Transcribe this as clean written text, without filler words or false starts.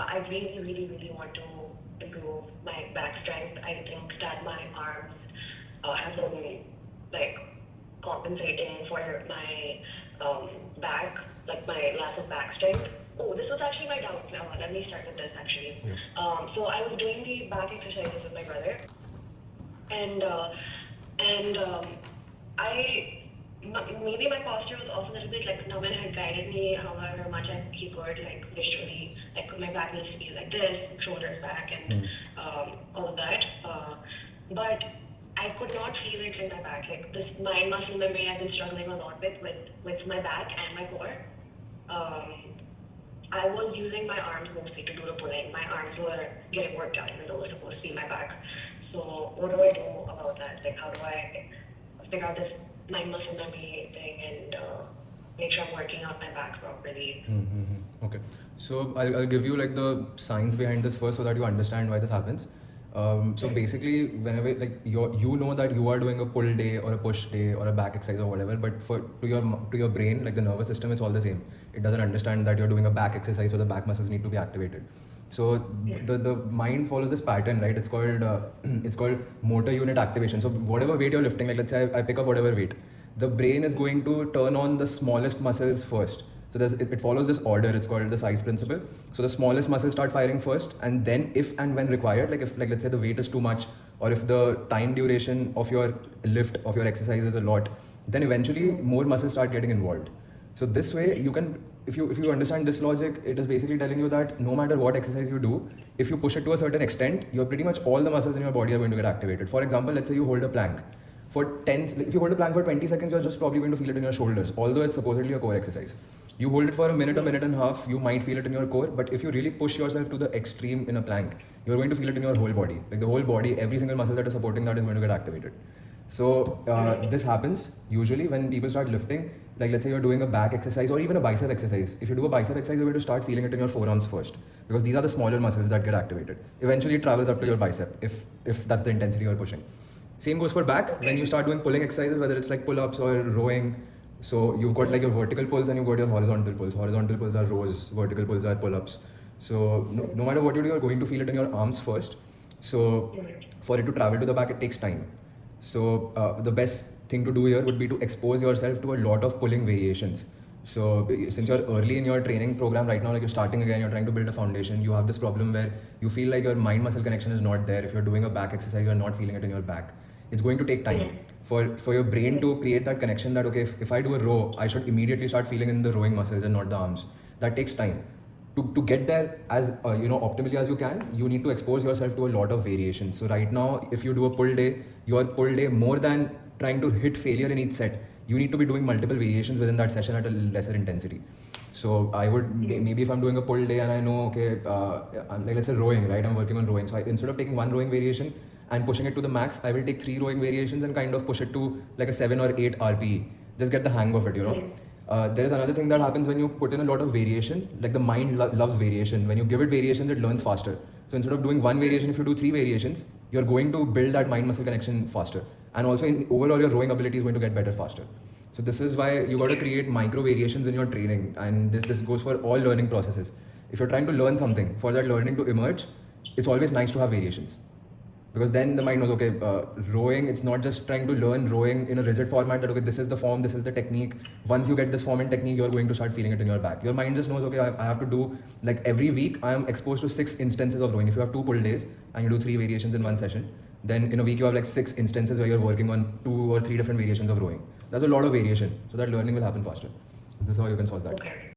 I really, really, really want to improve my back strength. I think that my arms have been like compensating for my back, like my lack of back strength. Oh, this was actually my doubt. Let me start with this actually. Yeah. So I was doing the back exercises with my brother, and and I maybe my posture was off a little bit. Like Naman had guided me however much he could, like visually, like my back needs to be like this, shoulders back, and all of that. But I could not feel it in my back. Like this mind muscle memory I've been struggling a lot with my back and my core. I was using my arms mostly to do the pulling. My arms were getting worked out even though it was supposed to be my back. So what do I do about that? Like how do I figure out this mind muscle memory thing and make sure I'm working out my back properly? Okay, so I'll give you like the science behind this first so that you understand why this happens. So basically, whenever like you know that you are doing a pull day or a push day or a back exercise or whatever, but to your brain, like the nervous system, it's all the same. It doesn't understand that you're doing a back exercise, so the back muscles need to be activated. So the mind follows this pattern, right? It's called it's called motor unit activation. So whatever weight you're lifting, like let's say I pick up whatever weight, the brain is going to turn on the smallest muscles first. So it follows this order. It's called the size principle. So the smallest muscles start firing first, and then if and when required, like let's say the weight is too much, or if the time duration of your lift of your exercise is a lot, then eventually more muscles start getting involved. So this way you can, if you understand this logic, it is basically telling you that no matter what exercise you do, if you push it to a certain extent, you're pretty much all the muscles in your body are going to get activated. For example, let's say you hold a plank. If you hold a plank for 20 seconds, you're just probably going to feel it in your shoulders, although it's supposedly a core exercise. You hold it for a minute and a half, you might feel it in your core, but if you really push yourself to the extreme in a plank, you're going to feel it in your whole body. Like the whole body, every single muscle that is supporting that is going to get activated. So this happens usually when people start lifting, like let's say you're doing a back exercise or even a bicep exercise. If you do a bicep exercise, you're going to start feeling it in your forearms first, because these are the smaller muscles that get activated. Eventually it travels up to your bicep if that's the intensity you're pushing. Same goes for back. When you start doing pulling exercises, whether it's like pull-ups or rowing, so you've got like your vertical pulls and you've got your horizontal pulls. Horizontal pulls are rows, vertical pulls are pull-ups. So no matter what you do, you're going to feel it in your arms first. So for it to travel to the back, it takes time. So the best thing to do here would be to expose yourself to a lot of pulling variations. So since you're early in your training program right now, like you're starting again, you're trying to build a foundation, you have this problem where you feel like your mind muscle connection is not there. If you're doing a back exercise, you're not feeling it in your back. It's going to take time for your brain to create that connection that, okay, if I do a row, I should immediately start feeling in the rowing muscles and not the arms. That takes time. To get there as optimally as you can, you need to expose yourself to a lot of variations. So right now, if you do a pull day, your pull day, more than trying to hit failure in each set, you need to be doing multiple variations within that session at a lesser intensity. So I would maybe if I'm doing a pull day and I know, okay, like let's say rowing, right? I'm working on rowing. So instead of taking one rowing variation and pushing it to the max, I will take 3 rowing variations and kind of push it to like a 7 or 8 RPE. Just get the hang of it. There is another thing that happens when you put in a lot of variation. Like the mind loves variation. When you give it variations, it learns faster. So instead of doing one variation, if you do 3 variations, you're going to build that mind muscle connection faster. And also overall your rowing ability is going to get better faster. So this is why you got to create micro variations in your training, and this goes for all learning processes. If you're trying to learn something, for that learning to emerge, it's always nice to have variations. Because then the mind knows, okay, rowing, it's not just trying to learn rowing in a rigid format that, okay, this is the form, this is the technique. Once you get this form and technique, you're going to start feeling it in your back. Your mind just knows, okay, I have to do, like every week, I am exposed to 6 instances of rowing. If you have 2 pull days and you do 3 variations in one session, then in a week you have like 6 instances where you're working on 2 or 3 different variations of rowing. That's a lot of variation. So that learning will happen faster. This is how you can solve that. Okay.